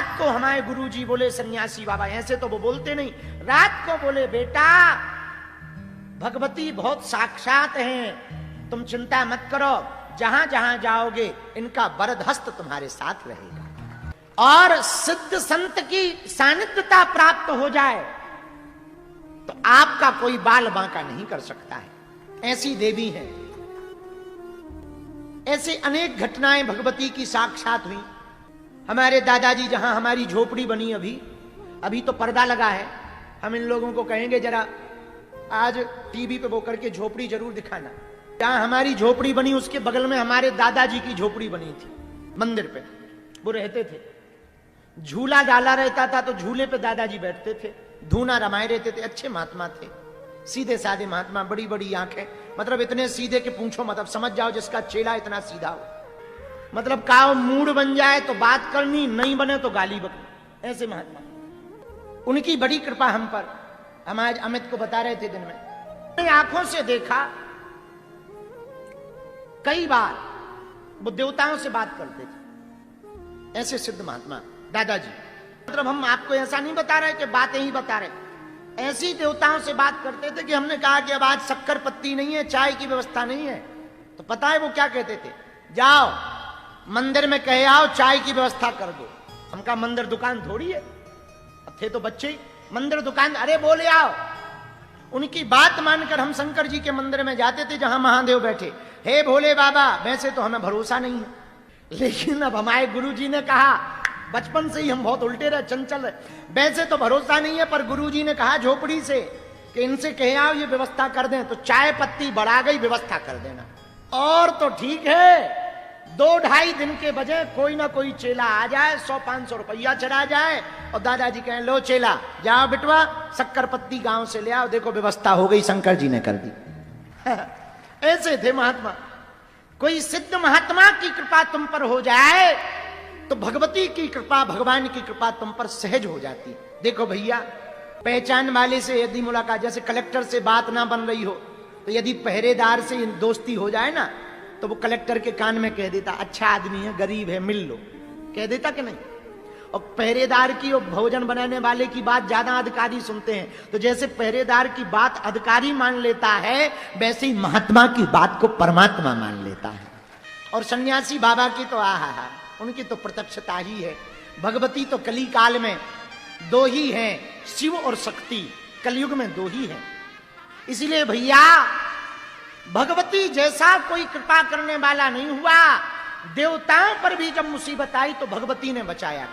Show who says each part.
Speaker 1: रात को हमारे गुरुजी बोले सन्यासी बाबा, ऐसे तो वो बोलते नहीं, रात को बोले बेटा भगवती बहुत साक्षात हैं, तुम चिंता मत करो, जहां जहां जाओगे इनका वरद हस्त तुम्हारे साथ रहेगा। और सिद्ध संत की सानिध्यता प्राप्त हो जाए तो आपका कोई बाल बांका नहीं कर सकता है। ऐसी देवी है, ऐसे अनेक घटनाएं भगवती की साक्षात हुई। हमारे दादाजी जहां हमारी झोपड़ी बनी, अभी तो पर्दा लगा है, हम इन लोगों को कहेंगे जरा आज टीवी पे वो करके झोपड़ी जरूर दिखाना। जहां हमारी झोपड़ी बनी उसके बगल में हमारे दादाजी की झोपड़ी बनी थी, मंदिर पे वो रहते थे। झूला डाला रहता था तो झूले पे दादाजी बैठते थे, धूना रमाए रहते थे। अच्छे महात्मा थे, सीधे साधे महात्मा, बड़ी बड़ी आंखें, मतलब इतने सीधे कि पूछो मतलब, समझ जाओ जिसका चेला इतना सीधा हो, मतलब का मूड बन जाए तो बात करनी, नहीं बने तो गाली बकनी, ऐसे महात्मा। उनकी बड़ी कृपा हम पर। हम आज अमित को बता रहे थे दिन में, अपनी आंखों से देखा कई बार वो देवताओं से बात करते थे, ऐसे सिद्ध महात्मा दादाजी। मतलब हम आपको ऐसा नहीं बता रहे कि बातें ही बता रहे, ऐसी देवताओं से बात करते थे कि हमने कहा कि अब आज शक्कर पत्ती नहीं है, चाय की व्यवस्था नहीं है, तो पता है वो क्या कहते थे, जाओ मंदिर में कहे आओ चाय की व्यवस्था कर दो। हम कहा मंदिर दुकान थोड़ी है, अब थे तो बच्चे, मंदिर दुकान, अरे बोले आओ। उनकी बात मानकर हम शंकर जी के मंदिर में जाते थे जहां महादेव बैठे। हे भोले बाबा, वैसे तो हमें भरोसा नहीं है, लेकिन अब हमारे गुरुजी ने कहा, बचपन से ही हम बहुत उल्टे रहे, चंचल रहे, वैसे तो भरोसा नहीं है, पर गुरुजी ने कहा झोपड़ी से कि इनसे कहे आओ ये व्यवस्था कर दें, तो चाय पत्ती बढ़ा गई, व्यवस्था कर देना। और तो ठीक है, 2-2.5 दिन के बजाय कोई ना कोई चेला आ जाए, 100-500 रुपया चढ़ा जाए और दादाजी कहें लो चेला जाओ बिटवा शक्कर पत्ती गांव से ले आओ, देखो व्यवस्था हो गई, शंकर जी ने कर दी। ऐसे थे महात्मा। कोई सिद्ध महात्मा की कृपा तुम पर हो जाए तो भगवती की कृपा, भगवान की कृपा तुम पर सहज हो जाती। देखो भैया, पहचान वाले से यदि मुलाकात, जैसे कलेक्टर से बात ना बन रही हो तो यदि पहरेदार से दोस्ती हो जाए ना, तो वो कलेक्टर के कान में कह देता, अच्छा आदमी है, गरीब है, मिल लो, कह देता कि नहीं। और पहरेदार की और भोजन बनाने वाले की बात ज्यादा अधिकारी सुनते हैं, तो जैसे पहरेदार की बात अधिकारी मान लेता है, वैसे ही महात्मा की बात को परमात्मा मान लेता है। और सन्यासी बाबा की तो आहा, उनकी तो प्रत्यक्षता ही है। भगवती तो कली काल में 2 ही हैं, शिव और शक्ति, कलयुग में 2 ही हैं। इसीलिए भैया भगवती जैसा कोई कृपा करने वाला नहीं हुआ। देवताओं पर भी जब मुसीबत आई तो भगवती ने बचाया।